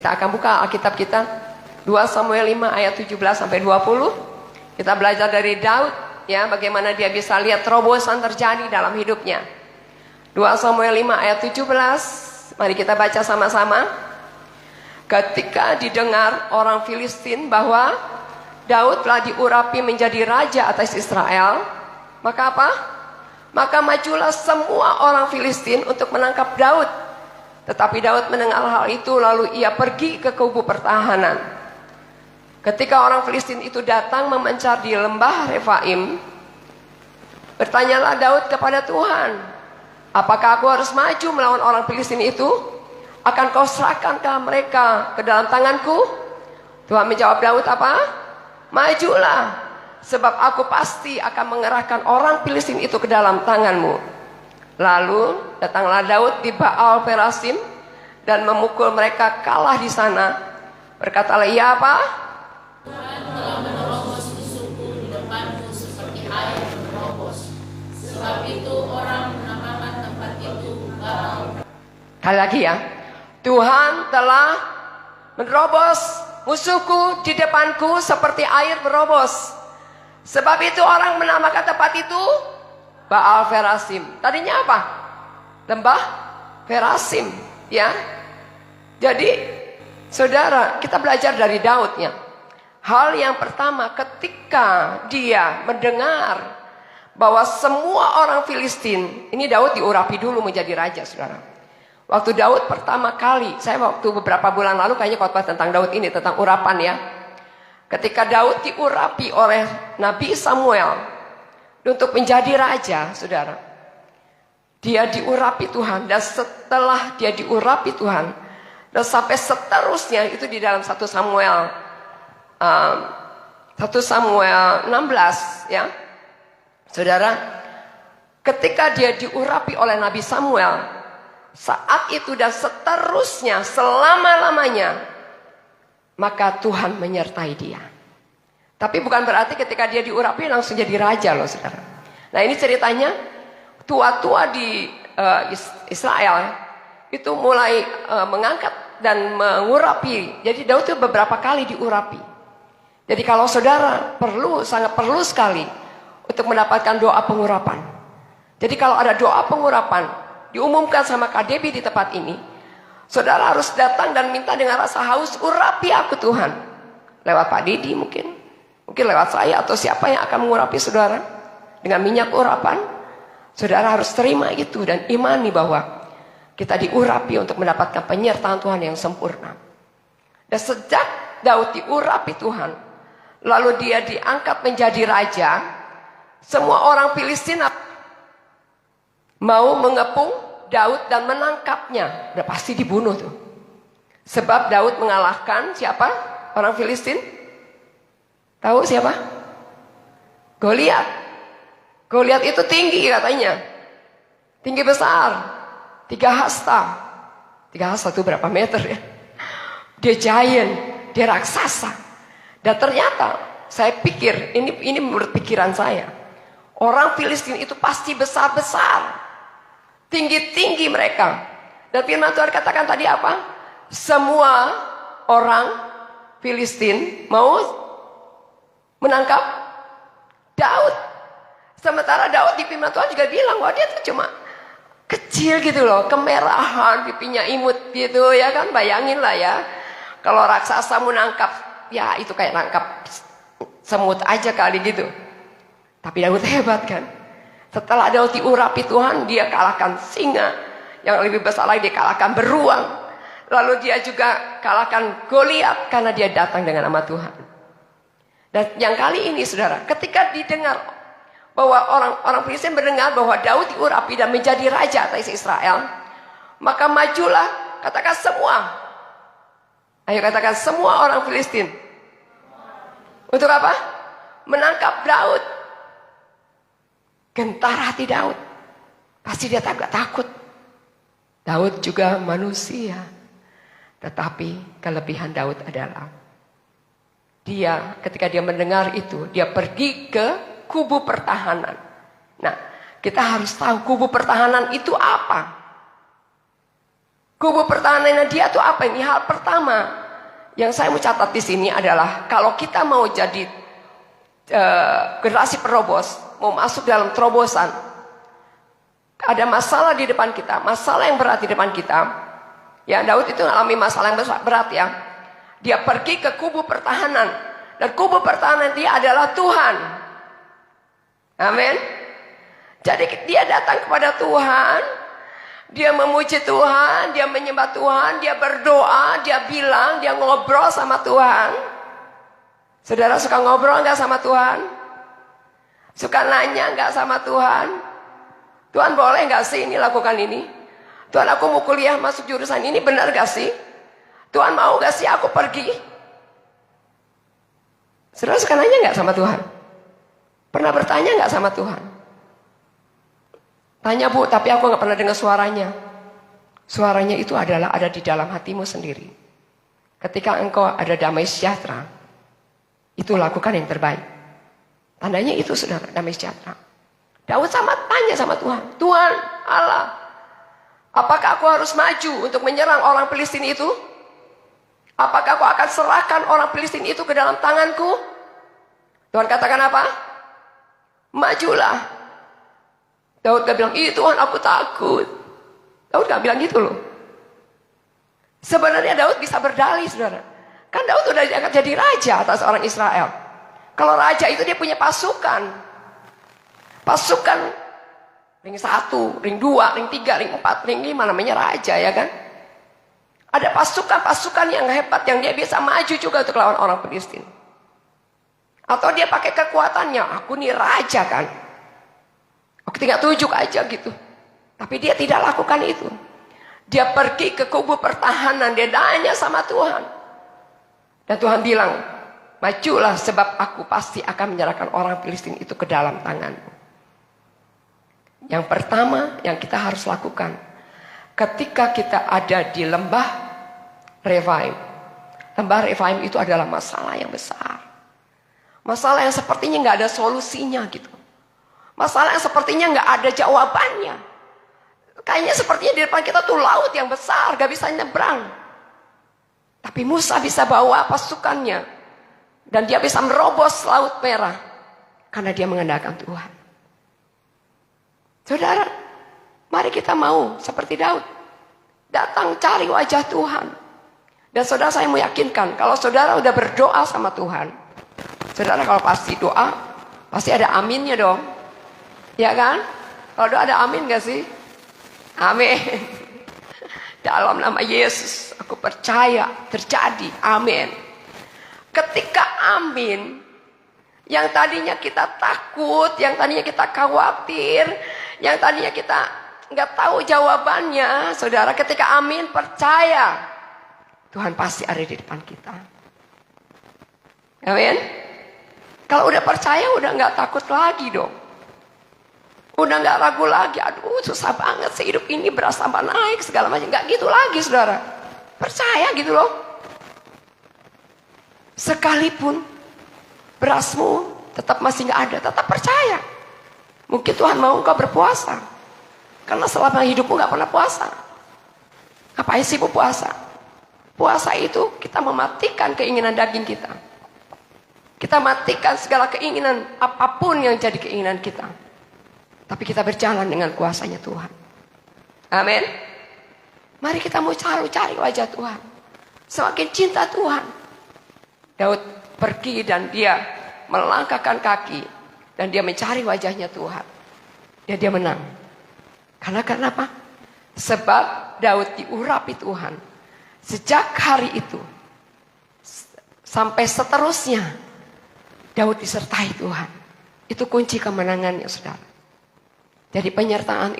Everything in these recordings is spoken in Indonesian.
Kita akan buka Alkitab kita 2 Samuel 5 ayat 17 sampai 20. Kita belajar dari Daud ya, bagaimana dia bisa lihat terobosan terjadi dalam hidupnya. 2 Samuel 5 ayat 17. Mari kita baca sama-sama. Ketika didengar orang Filistin bahwa Daud telah diurapi menjadi raja atas Israel, maka apa? Maka majulah semua orang Filistin untuk menangkap Daud. Tetapi Daud mendengar hal itu, lalu ia pergi ke kubu pertahanan. Ketika orang Filistin itu datang memencar di lembah Refaim, bertanyalah Daud kepada Tuhan, apakah aku harus maju melawan orang Filistin itu? Akan kau serahkankah mereka ke dalam tanganku? Tuhan menjawab Daud apa? Majulah, sebab aku pasti akan mengerahkan orang Filistin itu ke dalam tanganmu. Lalu datanglah Daud di Baal Perasim dan memukul mereka kalah di sana. Berkatalah ia apa? Tuhan telah menerobos musuhku di depanmu seperti air menerobos. Sebab itu orang menamakan tempat itu Baal. Kali lagi ya. Tuhan telah menerobos musuhku di depanku seperti air menerobos. Sebab itu orang menamakan tempat itu Baal Perasim. Tadinya apa? Lembah Perasim, ya. Jadi, saudara, kita belajar dari Daud ya. Hal yang pertama, ketika dia mendengar bahwa semua orang Filistin, ini Daud diurapi dulu menjadi raja, saudara. Waktu Daud pertama kali, saya waktu beberapa bulan lalu kayaknya khotbah tentang Daud ini, tentang urapan ya. Ketika Daud diurapi oleh Nabi Samuel untuk menjadi raja, saudara, dia diurapi Tuhan. Dan setelah dia diurapi Tuhan, dan sampai seterusnya, itu di dalam 1 Samuel 16 ya, saudara, ketika dia diurapi oleh Nabi Samuel, saat itu dan seterusnya selama-lamanya, maka Tuhan menyertai dia. Tapi bukan berarti ketika dia diurapi langsung jadi raja loh, saudara. Nah, ini ceritanya tua-tua di Israel itu mulai mengangkat dan mengurapi. Jadi Daud itu beberapa kali diurapi. Jadi kalau saudara sangat perlu sekali untuk mendapatkan doa pengurapan. Jadi kalau ada doa pengurapan diumumkan sama KDB di tempat ini, saudara harus datang dan minta dengan rasa haus, urapi aku Tuhan. Lewat Pak Didi mungkin lewat saya atau siapa yang akan mengurapi saudara dengan minyak urapan. Saudara harus terima itu dan imani bahwa kita diurapi untuk mendapatkan penyertaan Tuhan yang sempurna. Dan sejak Daud diurapi Tuhan, lalu dia diangkat menjadi raja, semua orang Filistin mau mengepung Daud dan menangkapnya. Udah pasti dibunuh tuh. Sebab Daud mengalahkan siapa? Orang Filistin. Tahu siapa? Goliat. Goliat itu tinggi katanya. Tinggi besar. 3 hasta. 3 hasta itu berapa meter ya? Dia giant. Dia raksasa. Dan ternyata saya pikir, ini menurut pikiran saya, orang Filistin itu pasti besar-besar. Tinggi-tinggi mereka. Dan firman Tuhan katakan tadi apa? Semua orang Filistin mau menangkap Daud. Sementara Daud di firman Tuhan juga bilang bahwa dia tuh cuma kecil gitu loh, kemerahan, pipinya imut gitu ya kan. Bayangin lah ya, kalau raksasa menangkap, ya itu kayak nangkap semut aja kali gitu. Tapi Daud hebat kan. Setelah Daud diurapi Tuhan, dia kalahkan singa. Yang lebih besar lagi, dia kalahkan beruang. Lalu dia juga kalahkan Goliat karena dia datang dengan nama Tuhan. Dan yang kali ini saudara, ketika didengar bahwa orang Filistin mendengar bahwa Daud diurapi dan menjadi raja atas Israel, maka majulah, katakan semua. Ayo katakan semua orang Filistin. Untuk apa? Menangkap Daud. Gentar hati Daud. Pasti dia takut. Daud juga manusia. Tetapi kelebihan Daud adalah ketika dia mendengar itu, dia pergi ke kubu pertahanan. Nah, kita harus tahu kubu pertahanan itu apa. Kubu pertahanannya dia tuh apa ini? Hal pertama yang saya mau catat di sini adalah kalau kita mau jadi generasi penerobos, mau masuk dalam terobosan, ada masalah di depan kita, masalah yang berat di depan kita. Ya, Daud itu mengalami masalah yang berat ya. Dia pergi ke kubu pertahanan, dan kubu pertahanan dia adalah Tuhan. Amin. Jadi dia datang kepada Tuhan, dia memuji Tuhan, dia menyembah Tuhan, dia berdoa, dia bilang, dia ngobrol sama Tuhan. Saudara suka ngobrol nggak sama Tuhan? Suka nanya nggak sama Tuhan? Tuhan boleh nggak sih ini lakukan ini? Tuhan aku mau kuliah masuk jurusan ini, benar nggak sih? Tuhan mau nggak sih aku pergi? Saudara suka nanya nggak sama Tuhan? Pernah bertanya nggak sama Tuhan? Tanya Bu, tapi aku nggak pernah dengar suaranya. Suaranya itu adalah ada di dalam hatimu sendiri. Ketika engkau ada damai sejahtera, itu lakukan yang terbaik. Tandanya itu saudara, damai sejahtera. Daud tanya sama Tuhan, Tuhan Allah, apakah aku harus maju untuk menyerang orang Filistin itu? Apakah aku akan serahkan orang Filistin itu ke dalam tanganku? Tuhan katakan apa? Majulah. Daud gak bilang, ih Tuhan aku takut. Daud gak bilang gitu loh. Sebenarnya Daud bisa berdalih saudara. Kan Daud udah diangkat jadi raja atas orang Israel. Kalau raja itu dia punya pasukan. Pasukan ring 1, ring 2, ring 3, ring 4, ring 5 namanya raja ya kan. Ada pasukan-pasukan yang hebat yang dia bisa maju juga untuk lawan orang Filistin. Atau dia pakai kekuatannya, aku nih raja kan. Aku tinggal tunjuk aja gitu. Tapi dia tidak lakukan itu. Dia pergi ke kubu pertahanan. Dia tanya sama Tuhan. Dan Tuhan bilang, majulah sebab aku pasti akan menyerahkan orang Filistin itu ke dalam tanganmu. Yang pertama yang kita harus lakukan. Ketika kita ada di lembah Refaim. Lembah Refaim itu adalah masalah yang besar. Masalah yang sepertinya nggak ada solusinya gitu. Masalah yang sepertinya nggak ada jawabannya. Kayaknya sepertinya di depan kita tuh laut yang besar, gak bisa nyebrang. Tapi Musa bisa bawa pasukannya. Dan dia bisa merobos laut merah. Karena dia mengandalkan Tuhan. Saudara, mari kita mau seperti Daud. Datang cari wajah Tuhan. Dan saudara saya mau yakinkan, kalau saudara udah berdoa sama Tuhan. Saudara kalau pasti doa, pasti ada aminnya dong. Ya kan? Kalau doa ada amin gak sih? Amin. Dalam nama Yesus aku percaya terjadi. Amin. Ketika amin, yang tadinya kita takut, yang tadinya kita khawatir, yang tadinya kita nggak tahu jawabannya, saudara, ketika amin percaya Tuhan pasti ada di depan kita. Amin. Kalau udah percaya udah nggak takut lagi dong. Udah nggak ragu lagi, aduh susah banget sih hidup ini, beras tambah naik segala macam. Nggak gitu lagi saudara. Percaya gitu loh. Sekalipun berasmu tetap masih nggak ada, tetap percaya. Mungkin Tuhan mau engkau berpuasa. Karena selama hidupmu nggak pernah puasa. Ngapain sih puasa? Puasa itu kita mematikan keinginan daging kita. Kita matikan segala keinginan apapun yang jadi keinginan kita. Tapi kita berjalan dengan kuasanya Tuhan. Amin. Mari kita mau cari wajah Tuhan. Semakin cinta Tuhan. Daud pergi dan dia melangkahkan kaki. Dan dia mencari wajahnya Tuhan. Dia menang. Karena kenapa? Sebab Daud diurapi Tuhan. Sejak hari itu. Sampai seterusnya. Daud disertai Tuhan. Itu kunci kemenangannya saudara. Jadi penyertaan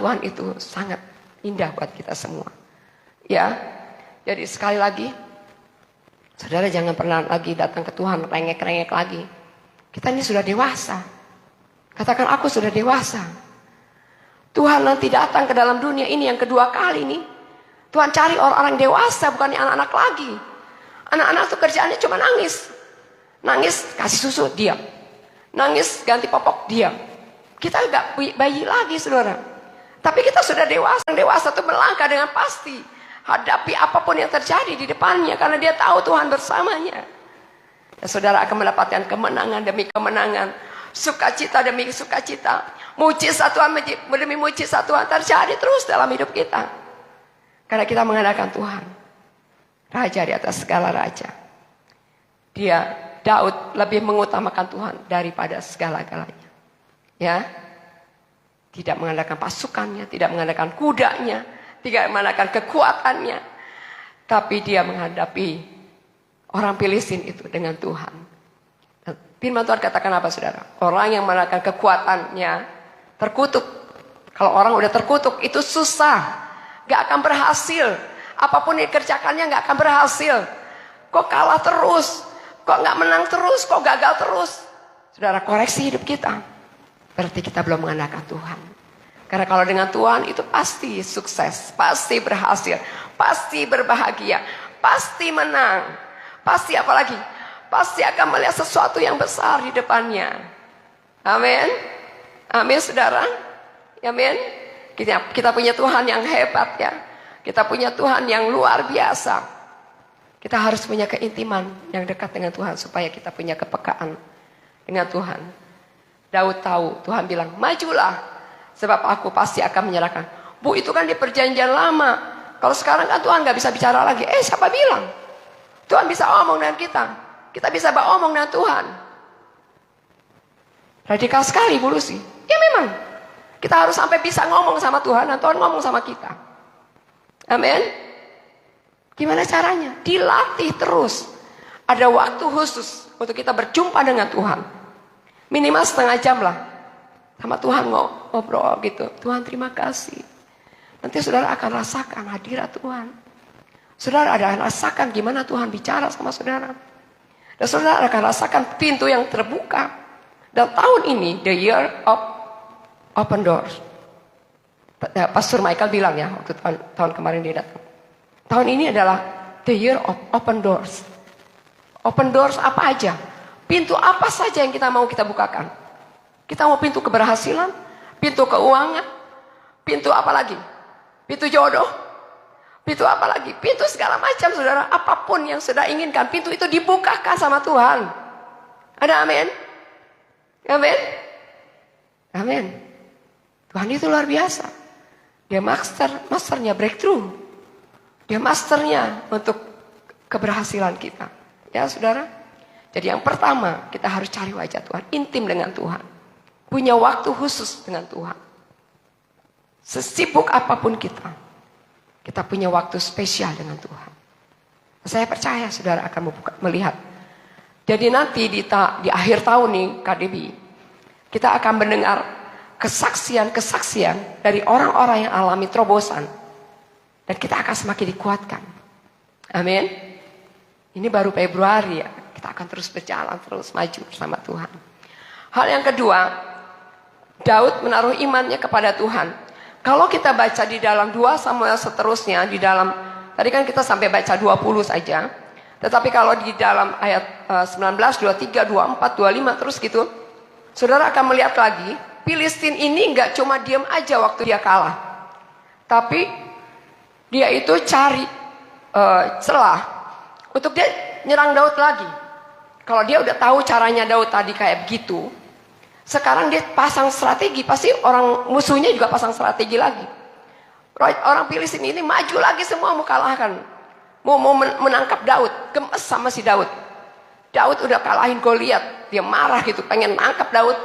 Tuhan itu sangat indah buat kita semua. Ya, jadi sekali lagi, saudara jangan pernah lagi datang ke Tuhan rengek-rengek lagi. Kita ini sudah dewasa. Katakan aku sudah dewasa. Tuhan nanti datang ke dalam dunia ini yang kedua kali nih. Tuhan cari orang-orang dewasa, bukan anak-anak lagi. Anak-anak tuh kerjaannya cuma nangis. Nangis kasih susu, diam. Nangis ganti popok, diam. Kita gak bayi lagi saudara. Tapi kita sudah dewasa. Dewasa itu melangkah dengan pasti. Hadapi apapun yang terjadi di depannya. Karena dia tahu Tuhan bersamanya. Dan saudara akan mendapatkan kemenangan demi kemenangan. Sukacita demi sukacita. Mujizat Tuhan demi mujizat Tuhan terjadi terus dalam hidup kita. Karena kita mengandalkan Tuhan. Raja di atas segala raja. Daud lebih mengutamakan Tuhan daripada segala-galanya. Ya. Tidak mengandalkan pasukannya, tidak mengandalkan kudanya, tidak mengandalkan kekuatannya. Tapi dia menghadapi orang Filistin itu dengan Tuhan. Firman Tuhan katakan apa saudara? Orang yang mengandalkan kekuatannya terkutuk. Kalau orang udah terkutuk itu susah. Gak akan berhasil. Apapun yang dikerjakannya gak akan berhasil. Kok kalah terus? Kok gak menang terus? Kok gagal terus? Saudara, koreksi hidup kita. Berarti kita belum mengandalkan Tuhan. Karena kalau dengan Tuhan itu pasti sukses. Pasti berhasil. Pasti berbahagia. Pasti menang. Pasti apa lagi? Pasti akan melihat sesuatu yang besar di depannya. Amin. Amin saudara. Amin. Kita punya Tuhan yang hebat ya. Kita punya Tuhan yang luar biasa. Kita harus punya keintiman yang dekat dengan Tuhan. Supaya kita punya kepekaan dengan Tuhan. Daud tahu, Tuhan bilang, majulah. Sebab aku pasti akan menyerahkan. Bu, itu kan di perjanjian lama. Kalau sekarang kan Tuhan gak bisa bicara lagi. Siapa bilang? Tuhan bisa omong dengan kita. Kita bisa omong dengan Tuhan. Radikal sekali Bu Lucy. Ya memang. Kita harus sampai bisa ngomong sama Tuhan. Dan Tuhan ngomong sama kita. Amin. Gimana caranya? Dilatih terus. Ada waktu khusus untuk kita berjumpa dengan Tuhan. Minimal setengah jam lah. Sama Tuhan ngobrol gitu. Tuhan terima kasih. Nanti saudara akan rasakan hadirat Tuhan. Saudara akan rasakan gimana Tuhan bicara sama saudara. Dan saudara akan rasakan pintu yang terbuka. Dan tahun ini, the year of open doors. Pastor Michael bilang ya, waktu tahun kemarin dia datang. Tahun ini adalah the year of open doors. Open doors apa aja? Pintu apa saja yang kita mau kita bukakan. Kita mau pintu keberhasilan, pintu keuangan, pintu apa lagi? Pintu jodoh, pintu apa lagi? Pintu segala macam saudara. Apapun yang saudara inginkan, pintu itu dibukakan sama Tuhan. Ada amin? Amin? Amin. Tuhan itu luar biasa. Dia masternya breakthrough. Dia masternya untuk keberhasilan kita. Ya saudara. Jadi yang pertama kita harus cari wajah Tuhan. Intim dengan Tuhan. Punya waktu khusus dengan Tuhan. Sesibuk apapun kita. Kita punya waktu spesial dengan Tuhan. Saya percaya saudara akan melihat. Jadi nanti di akhir tahun nih KDB. Kita akan mendengar kesaksian-kesaksian dari orang-orang yang alami terobosan. Dan kita akan semakin dikuatkan. Amin. Ini baru Februari ya. Kita akan terus berjalan, terus maju bersama Tuhan. Hal yang kedua, Daud menaruh imannya kepada Tuhan. Kalau kita baca di dalam 2 Samuel seterusnya, di dalam, tadi kan kita sampai baca 20 saja. Tetapi kalau di dalam ayat 19, 23, 24, 25 terus gitu. Saudara akan melihat lagi, Filistin ini gak cuma diam aja waktu dia kalah. Tapi dia itu cari celah untuk dia nyerang Daud lagi. Kalau dia udah tahu caranya Daud tadi kayak begitu, sekarang dia pasang strategi. Pasti orang musuhnya juga pasang strategi lagi. Orang Filistin ini maju lagi semua mau kalahkan. Mau menangkap Daud. Gemes sama si Daud. Daud udah kalahin Goliat. Dia marah gitu, pengen nangkap Daud.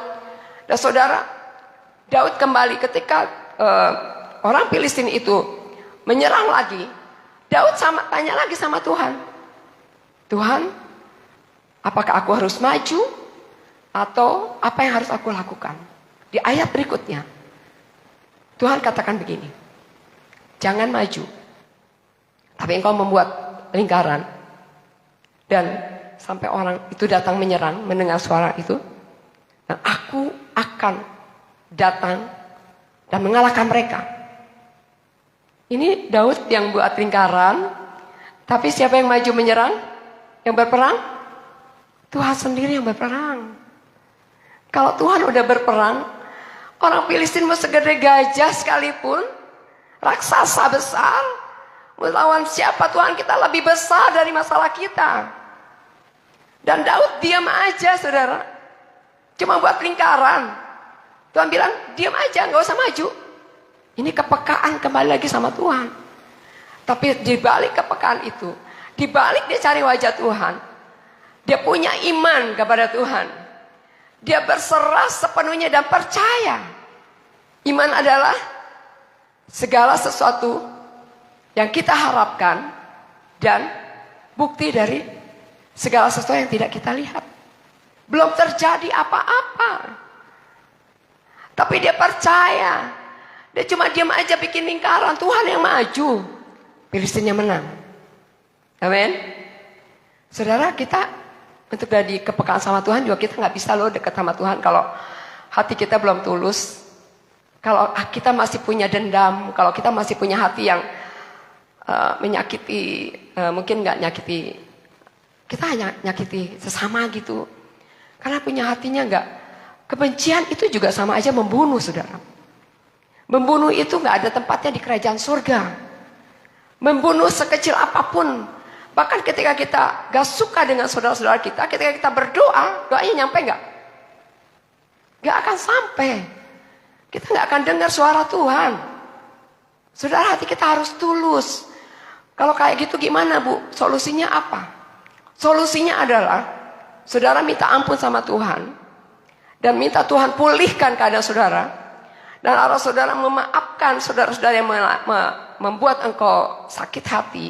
Dan saudara, Daud kembali ketika orang Filistin itu menyerang lagi. Daud tanya lagi sama Tuhan. Tuhan, apakah aku harus maju? Atau apa yang harus aku lakukan? Di ayat berikutnya, Tuhan katakan begini. Jangan maju. Tapi engkau membuat lingkaran. Dan sampai orang itu datang menyerang, mendengar suara itu. Dan aku akan datang dan mengalahkan mereka. Ini Daud yang buat lingkaran. Tapi siapa yang maju menyerang? Yang berperang? Tuhan sendiri yang berperang. Kalau Tuhan udah berperang, Orang Filistin mau segede gajah sekalipun, raksasa besar, melawan siapa Tuhan kita lebih besar dari masalah kita. Dan Daud diam aja saudara. Cuma buat lingkaran. Tuhan bilang diam aja, gak usah maju. Ini kepekaan kembali lagi sama Tuhan. Tapi di balik kepekaan itu, di balik dia cari wajah Tuhan, dia punya iman kepada Tuhan. Dia berserah sepenuhnya dan percaya. Iman adalah segala sesuatu yang kita harapkan dan bukti dari segala sesuatu yang tidak kita lihat. Belum terjadi apa-apa. Tapi dia percaya. Dia cuma diam aja bikin lingkaran. Tuhan yang maju. Filistinnya menang. Amin. Saudara, kita untuk dari kepekaan sama Tuhan juga kita nggak bisa loh dekat sama Tuhan kalau hati kita belum tulus. Kalau kita masih punya dendam, kalau kita masih punya hati yang menyakiti, mungkin nggak nyakiti, kita hanya nyakiti sesama gitu. Karena punya hatinya nggak, kebencian itu juga sama aja membunuh saudara. Membunuh itu nggak ada tempatnya di kerajaan surga. Membunuh sekecil apapun. Bahkan ketika kita gak suka dengan saudara-saudara kita, ketika kita berdoa, doanya nyampe gak? Gak akan sampai. Kita gak akan dengar suara Tuhan. Saudara, hati kita harus tulus. Kalau kayak gitu gimana Bu? Solusinya apa? Solusinya adalah, saudara minta ampun sama Tuhan. Dan minta Tuhan pulihkan keadaan saudara. Dan kalau saudara memaafkan saudara-saudara yang membuat engkau sakit hati,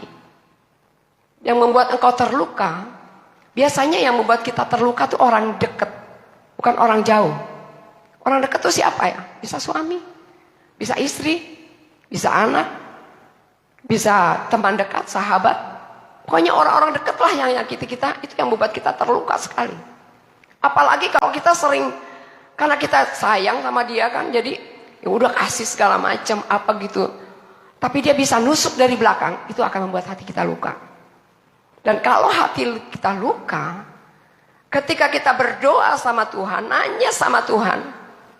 yang membuat engkau terluka, biasanya yang membuat kita terluka itu orang dekat, bukan orang jauh. Orang dekat itu siapa ya? Bisa suami, bisa istri, bisa anak, bisa teman dekat, sahabat. Pokoknya orang-orang dekat lah yang nyakiti kita, itu yang membuat kita terluka sekali. Apalagi kalau kita sering, karena kita sayang sama dia kan, jadi ya udah kasih segala macam apa gitu. Tapi dia bisa nusuk dari belakang, itu akan membuat hati kita luka. Dan kalau hati kita luka, ketika kita berdoa sama Tuhan, nanya sama Tuhan,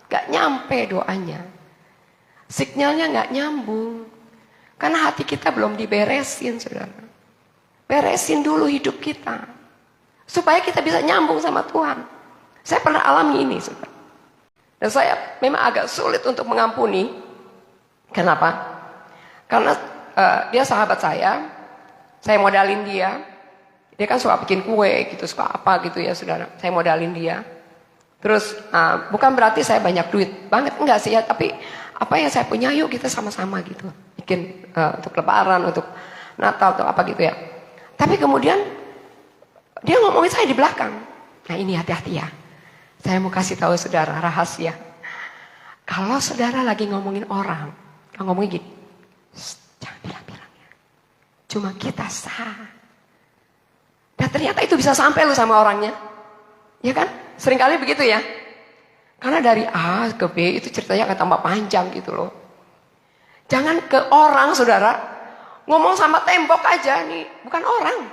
gak nyampe doanya. Signalnya gak nyambung. Karena hati kita belum diberesin, saudara. Beresin dulu hidup kita. Supaya kita bisa nyambung sama Tuhan. Saya pernah alami ini, saudara. Dan saya memang agak sulit untuk mengampuni. Kenapa? Karena dia sahabat saya modalin dia. Dia kan suka bikin kue gitu, suka apa gitu ya saudara. Saya modalin dia. Terus bukan berarti saya banyak duit banget, enggak sih ya. Tapi apa yang saya punya yuk kita sama-sama gitu. Bikin untuk lebaran, untuk Natal, atau apa gitu ya. Tapi kemudian dia ngomongin saya di belakang. Nah ini hati-hati ya. Saya mau kasih tahu saudara rahasia. Kalau saudara lagi ngomongin orang, ngomongin gini. Jangan bilang-bilang ya. Cuma kita sah. Dan ternyata itu bisa sampai lu sama orangnya. Ya kan? Seringkali begitu ya. Karena dari A ke B itu ceritanya akan tambah panjang gitu loh. Jangan ke orang saudara. Ngomong sama tembok aja nih. Bukan orang.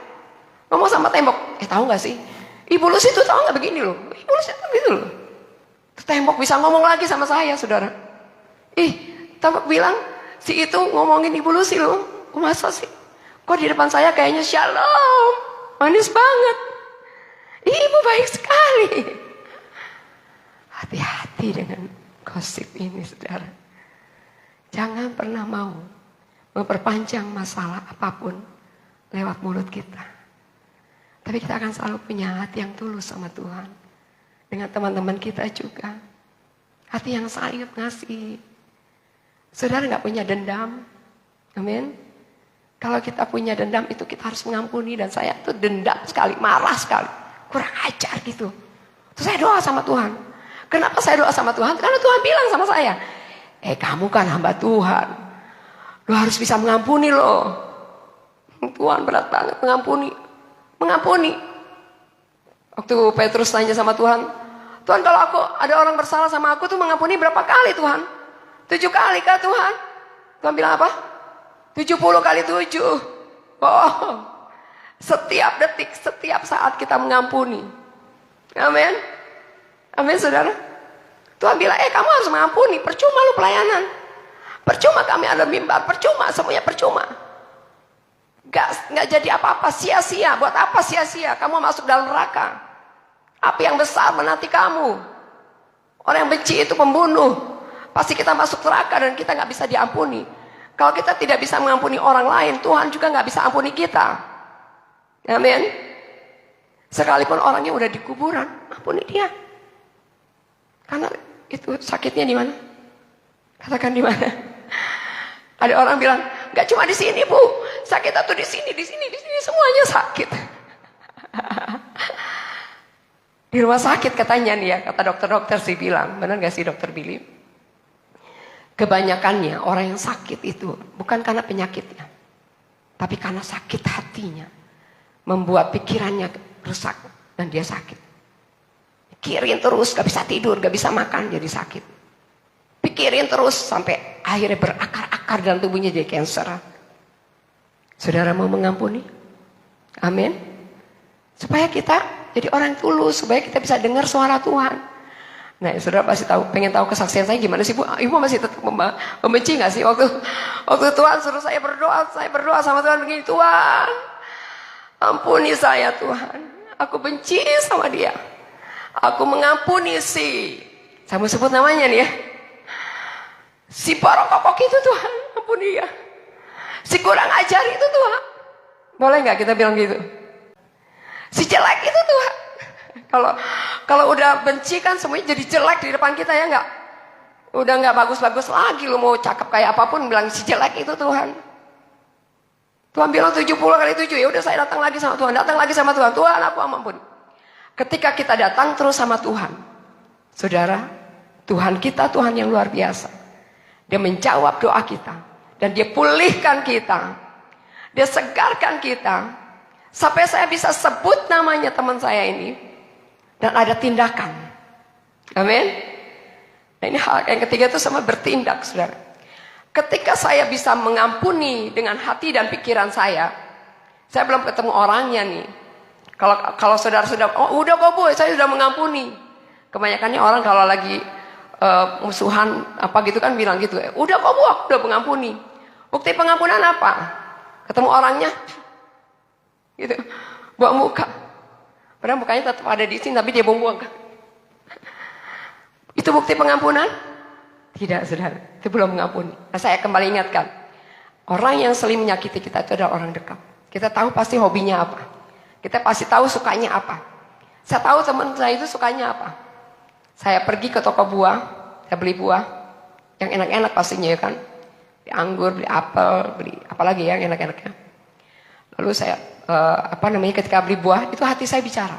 Ngomong sama tembok. Tahu gak sih? Ibu lu situ tahu gak begini loh. Ibu lu situ gitu loh. Tembok bisa ngomong lagi sama saya saudara. Tembok bilang. Si itu ngomongin ibu lu sih loh. Masa sih? Kok di depan saya kayaknya shalom. Manis banget. Ibu baik sekali. Hati-hati dengan gosip ini saudara. Jangan pernah mau memperpanjang masalah apapun lewat mulut kita. Tapi kita akan selalu punya hati yang tulus sama Tuhan. Dengan teman-teman kita juga. Hati yang saling ngasih. Saudara gak punya dendam. Amin. Kalau kita punya dendam itu kita harus mengampuni. Dan saya tuh dendam sekali, marah sekali. Kurang ajar gitu. Terus saya doa sama Tuhan. Kenapa saya doa sama Tuhan? Karena Tuhan bilang sama saya. Kamu kan hamba Tuhan. Lu harus bisa mengampuni loh. Tuhan berat banget mengampuni. Mengampuni. Waktu Petrus tanya sama Tuhan. Tuhan kalau ada orang bersalah sama aku tuh mengampuni berapa kali Tuhan? 7 kali kah Tuhan? Tuhan bilang apa? 70 kali 7. Oh, setiap detik, setiap saat kita mengampuni. Amin. Amin saudara. Tuhan bilang, kamu harus mengampuni. Percuma lu pelayanan. Percuma kami ada mimbar. Percuma, semuanya percuma. Gak jadi apa-apa, sia-sia. Buat apa sia-sia? Kamu masuk dalam neraka. Api yang besar menanti kamu. Orang yang benci itu pembunuh. Pasti kita masuk neraka dan kita gak bisa diampuni. Kalau kita tidak bisa mengampuni orang lain, Tuhan juga gak bisa ampuni kita. Amin. Sekalipun orangnya udah di kuburan, ampuni dia. Karena itu sakitnya di mana? Katakan di mana? Ada orang bilang, gak cuma di sini bu, sakit atau di sini, semuanya sakit. Di rumah sakit katanya nih ya, kata dokter-dokter sih bilang, benar gak sih dokter Billy? Kebanyakannya orang yang sakit itu bukan karena penyakitnya, tapi karena sakit hatinya, membuat pikirannya rusak dan dia sakit. Pikirin terus, gak bisa tidur, gak bisa makan, jadi sakit. Pikirin terus sampai akhirnya berakar-akar dalam tubuhnya jadi kanker. Saudara mau mengampuni? Amin. Supaya kita jadi orang tulus, supaya kita bisa dengar suara Tuhan. Nah, saudara pasti pengen tahu kesaksian saya gimana sih bu? Ibu masih tetap membenci nggak sih waktu Tuhan suruh saya berdoa sama Tuhan begini, Tuhan, ampuni saya Tuhan. Aku benci sama dia. Aku mengampuni saya mau sebut namanya nih ya. Si porokopok itu Tuhan, ampuni dia. Si kurang ajar itu Tuhan. Boleh nggak kita bilang gitu? Si jelek itu Tuhan. Kalau udah benci kan semuanya jadi jelek di depan kita ya nggak? Udah nggak bagus-bagus lagi, lu mau cakep kayak apapun bilang si jelek itu Tuhan. Tuhan bilang 70 kali 7, ya udah saya datang lagi sama Tuhan, Tuhan aku ampun. Ketika kita datang terus sama Tuhan, saudara, Tuhan kita Tuhan yang luar biasa. Dia menjawab doa kita. Dan dia pulihkan kita. Dia segarkan kita. Sampai saya bisa sebut namanya teman saya ini. Dan ada tindakan. Amin. Nah ini hal yang ketiga itu sama bertindak, saudara. Ketika saya bisa mengampuni dengan hati dan pikiran saya belum ketemu orangnya nih. Kalau saudara-saudara, udah kok bu, saya sudah mengampuni. Kebanyakannya orang kalau lagi musuhan apa gitu kan bilang gitu, udah kok bu, aku udah mengampuni. Bukti pengampunan apa? Ketemu orangnya gitu, buang muka. Padahal mukanya tetap ada di sini, tapi dia buang-buang. Itu bukti pengampunan? Tidak, saudara, itu belum mengampuni. Nah, saya kembali ingatkan, orang yang sering menyakiti kita itu adalah orang dekat. Kita tahu pasti hobinya apa, kita pasti tahu sukanya apa. Saya tahu teman saya itu sukanya apa. Saya pergi ke toko buah, saya beli buah yang enak-enak pastinya ya kan. Beli anggur, beli apel, beli apa lagi ya yang enak-enaknya. Lalu saya ketika beli buah itu hati saya bicara.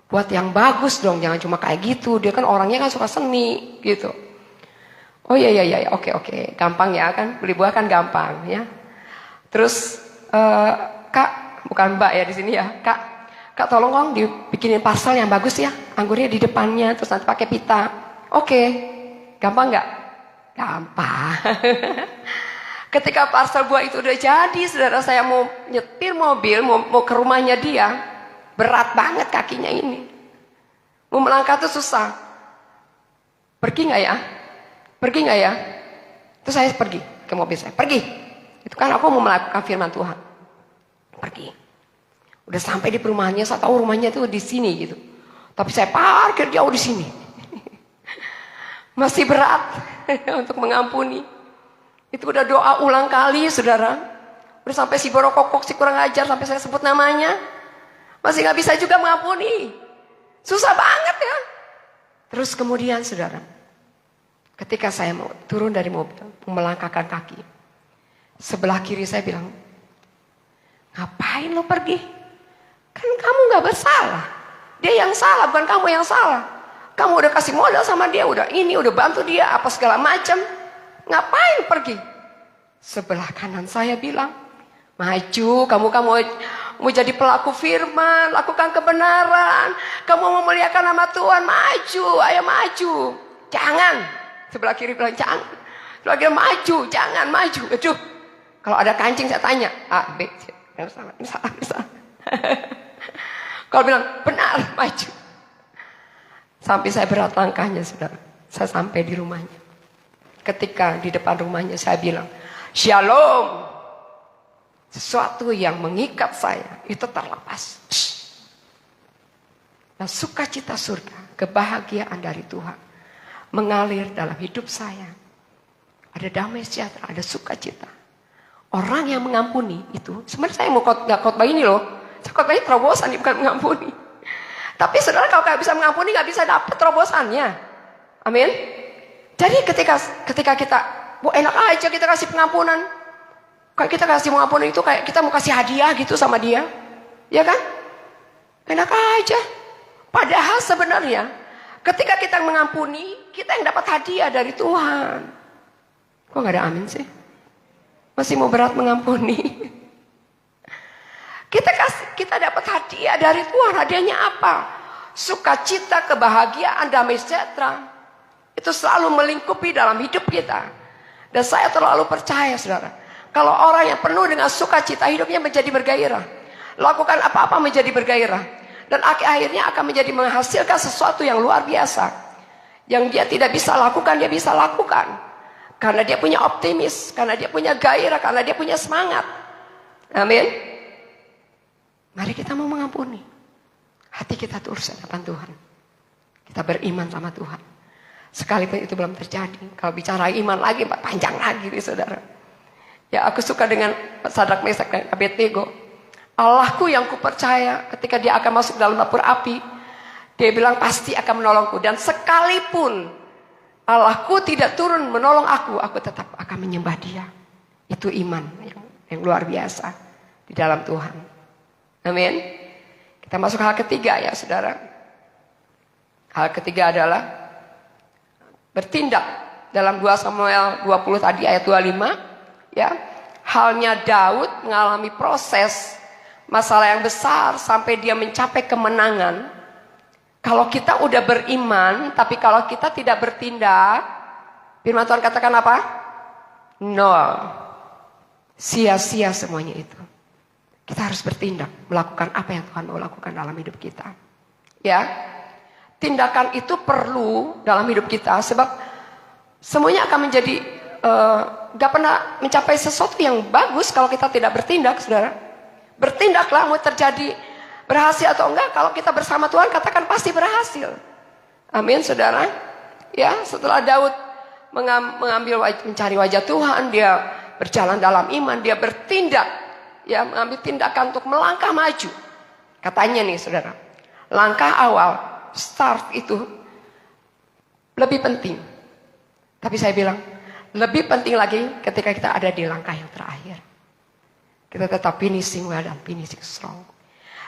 Buat yang bagus dong, jangan cuma kayak gitu. Dia kan orangnya kan suka seni gitu. Oh iya, oke. Gampang ya kan, beli buah kan gampang ya. Terus Kak, bukan Mbak ya di sini ya, Kak tolong dong dibikinin parcel yang bagus ya. Anggurnya di depannya, terus nanti pakai pita. Oke. Gampang nggak? Gampang. Ketika parcel buah itu udah jadi, saudara, saya mau nyetir mobil, mau ke rumahnya dia. Berat banget kakinya ini. Mau melangkah tuh susah. Pergi nggak ya? Terus saya pergi ke mobil saya. Pergi. Itu kan aku mau melakukan firman Tuhan. Pergi. Udah sampai di perumahannya, saya tahu rumahnya tuh di sini gitu. Tapi saya parkir jauh di sini. Masih berat untuk mengampuni. Itu udah doa ulang kali, saudara. Udah sampai si borokokok, si kurang ajar, sampai saya sebut namanya. Masih gak bisa juga mengampuni. Susah banget ya. Terus kemudian, saudara, ketika saya mau turun dari mobil, melangkahkan kaki, sebelah kiri saya bilang, ngapain lo pergi? Kan kamu gak bersalah. Dia yang salah, bukan kamu yang salah. Kamu udah kasih modal sama dia, udah bantu dia, apa segala macam. Ngapain pergi? Sebelah kanan saya bilang, maju, kamu mau jadi pelaku firman, lakukan kebenaran. Kamu mau memuliakan nama Tuhan, maju, ayo maju. Jangan. Sebelah kiri bilang, jangan. Sebelah kiri maju, jangan maju. Aduh, kalau ada kancing saya tanya, A, B, C. Salah. Kalau bilang benar, maju. Sampai saya berat langkahnya, saudara. Saya sampai di rumahnya. Ketika di depan rumahnya saya bilang, Shalom. Sesuatu yang mengikat saya itu terlepas. Nah, sukacita surga, kebahagiaan dari Tuhan mengalir dalam hidup saya. Ada damai sejahtera, ada sukacita. Orang yang mengampuni itu, sebenarnya saya mau khotbah ini loh. Saya khotbah ini terobosan, bukan mengampuni. Tapi saudara kalau nggak bisa mengampuni, nggak bisa dapat terobosannya. Amin. Jadi ketika kita, enak aja kita kasih pengampunan. Kayak kita kasih pengampunan itu kayak kita mau kasih hadiah gitu sama dia. Ya kan? Enak aja. Padahal sebenarnya ketika kita mengampuni, kita yang dapat hadiah dari Tuhan. Kok gak ada amin sih? Masih mau berat mengampuni. Kita dapat hadiah dari Tuhan. Hadiahnya apa? Sukacita, kebahagiaan, damai sejahtera. Itu selalu melingkupi dalam hidup kita. Dan saya terlalu percaya, saudara. Kalau orang yang penuh dengan sukacita, hidupnya menjadi bergairah. Lakukan apa-apa menjadi bergairah. Dan akhirnya akan menjadi menghasilkan sesuatu yang luar biasa. Yang dia tidak bisa lakukan, dia bisa lakukan. Karena dia punya optimis, karena dia punya gairah, karena dia punya semangat. Amin. Mari kita mau mengampuni. Hati kita tulus di hadapan Tuhan. Kita beriman sama Tuhan. Sekalipun itu belum terjadi. Kalau bicara iman lagi, panjang lagi nih saudara. Ya, aku suka dengan Sadrak, Mesak, dan Abednego. Allahku yang kupercaya ketika dia akan masuk dalam dapur api. Dia bilang pasti akan menolongku. Dan sekalipun Allahku tidak turun menolong aku tetap akan menyembah dia. Itu iman yang luar biasa di dalam Tuhan. Amin. Kita masuk hal ketiga ya saudara. Hal ketiga adalah bertindak. Dalam 2 Samuel 20 tadi ayat 25. Ya, halnya Daud mengalami proses masalah yang besar sampai dia mencapai kemenangan. Kalau kita udah beriman, tapi kalau kita tidak bertindak, firman Tuhan katakan apa? Nol. Sia-sia semuanya itu. Kita harus bertindak, melakukan apa yang Tuhan mau lakukan dalam hidup kita. Ya, tindakan itu perlu dalam hidup kita, sebab semuanya akan menjadi gak pernah mencapai sesuatu yang bagus kalau kita tidak bertindak, saudara. Bertindaklah, mau terjadi berhasil atau enggak, kalau kita bersama Tuhan katakan pasti berhasil. Amin, saudara. Ya, setelah Daud mencari wajah Tuhan, dia berjalan dalam iman, dia bertindak, ya, mengambil tindakan untuk melangkah maju. Katanya nih, saudara, langkah awal, start itu lebih penting. Tapi saya bilang, lebih penting lagi ketika kita ada di langkah yang terakhir. Kita tetap finishing well dan finishing strong.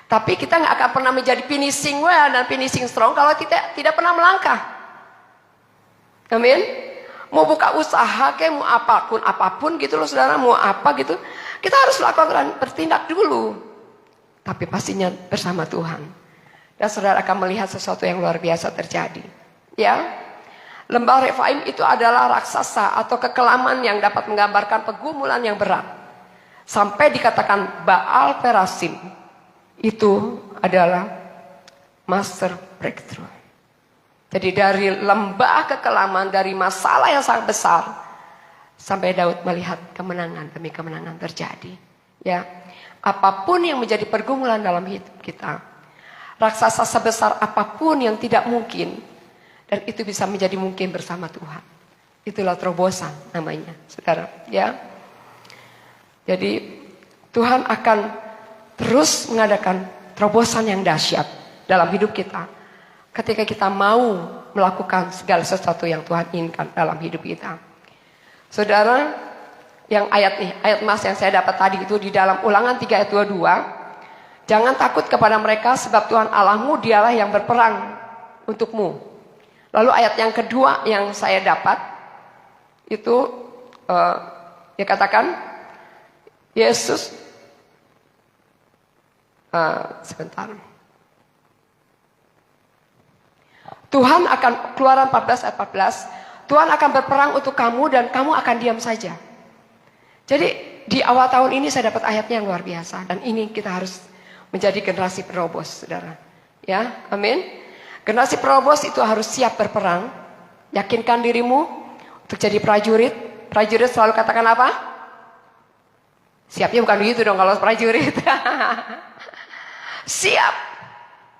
Tapi kita nggak akan pernah menjadi finishing well dan finishing strong kalau kita tidak pernah melangkah. Amin. Mau buka usaha kayak mau apapun gitu loh saudara, mau apa gitu. Kita harus lakukan bertindak dulu. Tapi pastinya bersama Tuhan. Dan saudara akan melihat sesuatu yang luar biasa terjadi. Ya. Lembah Refaim itu adalah raksasa atau kekelaman yang dapat menggambarkan pergumulan yang berat. Sampai dikatakan Baal Perasim itu adalah master breakthrough. Jadi dari lembah kekelaman, dari masalah yang sangat besar, sampai Daud melihat kemenangan demi kemenangan terjadi. Ya, apapun yang menjadi pergumulan dalam hidup kita, raksasa sebesar apapun yang tidak mungkin, dan itu bisa menjadi mungkin bersama Tuhan. Itulah terobosan namanya, saudara. Ya. Jadi Tuhan akan terus mengadakan terobosan yang dahsyat dalam hidup kita. Ketika kita mau melakukan segala sesuatu yang Tuhan inginkan dalam hidup kita. Saudara, yang ayat emas yang saya dapat tadi itu di dalam Ulangan 3 ayat 22. Jangan takut kepada mereka sebab Tuhan Allahmu dialah yang berperang untukmu. Lalu ayat yang kedua yang saya dapat itu dia katakan Yesus sebentar. Tuhan akan, Keluaran 14 ayat 14, Tuhan akan berperang untuk kamu dan kamu akan diam saja. Jadi di awal tahun ini saya dapat ayatnya yang luar biasa dan ini kita harus menjadi generasi penerobos, saudara. Ya, amin. Generasi penerobos itu harus siap berperang. Yakinkan dirimu untuk jadi prajurit. Prajurit selalu katakan apa? Siapnya bukan begitu dong kalau prajurit. Siap.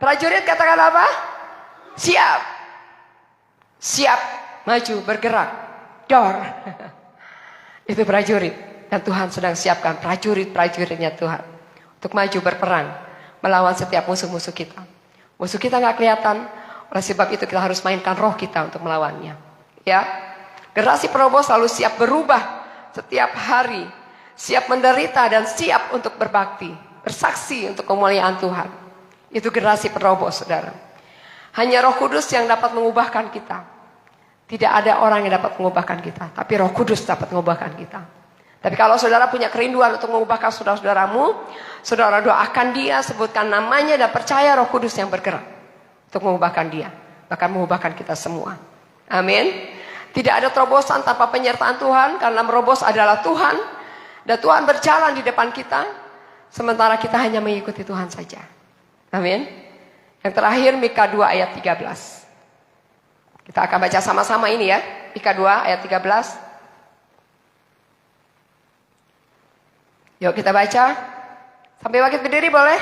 Prajurit katakan apa? Siap. Siap. Maju, bergerak. Dor. Itu prajurit. Dan Tuhan sedang siapkan prajurit-prajuritnya Tuhan. Untuk maju berperang. Melawan setiap musuh-musuh kita. Musuh kita gak kelihatan. Oleh sebab itu kita harus mainkan roh kita untuk melawannya. Ya. Generasi penerobos selalu siap berubah setiap hari. Siap menderita dan siap untuk berbakti. Bersaksi untuk kemuliaan Tuhan. Itu generasi penerobos, saudara. Hanya Roh Kudus yang dapat mengubahkan kita. Tidak ada orang yang dapat mengubahkan kita. Tapi Roh Kudus dapat mengubahkan kita. Tapi kalau saudara punya kerinduan untuk mengubahkan saudara-saudaramu, saudara doakan dia, sebutkan namanya dan percaya Roh Kudus yang bergerak. Untuk mengubahkan dia. Bahkan mengubahkan kita semua. Amin. Tidak ada terobosan tanpa penyertaan Tuhan. Karena merobos adalah Tuhan. Dan Tuhan berjalan di depan kita. Sementara kita hanya mengikuti Tuhan saja. Amin. Yang terakhir Mika 2 ayat 13. Kita akan baca sama-sama ini ya. Mika 2 ayat 13. Yuk kita baca. Sampai bangkit berdiri boleh?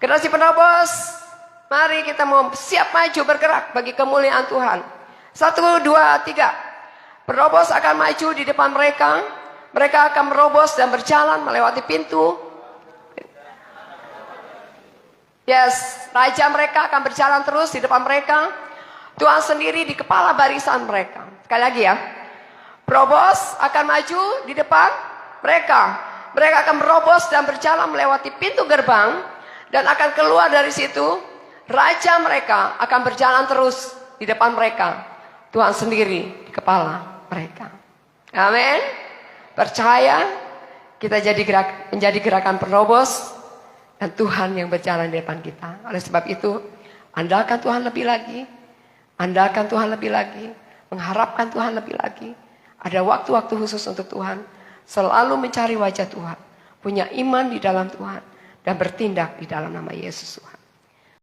Generasi penerobos. Mari kita mau siap maju bergerak bagi kemuliaan Tuhan. 1, 2, 3. Penerobos akan maju di depan mereka. Mereka akan merobos dan berjalan melewati pintu. Yes, raja mereka akan berjalan terus di depan mereka. Tuhan sendiri di kepala barisan mereka. Sekali lagi ya. Penerobos akan maju di depan mereka. Mereka akan merobos dan berjalan melewati pintu gerbang. Dan akan keluar dari situ. Raja mereka akan berjalan terus di depan mereka. Tuhan sendiri di kepala mereka. Amin. Percaya kita menjadi gerakan penerobos. Dan Tuhan yang berjalan di depan kita. Oleh sebab itu, andalkan Tuhan lebih lagi. Andalkan Tuhan lebih lagi. Mengharapkan Tuhan lebih lagi. Ada waktu-waktu khusus untuk Tuhan. Selalu mencari wajah Tuhan. Punya iman di dalam Tuhan. Dan bertindak di dalam nama Yesus Tuhan.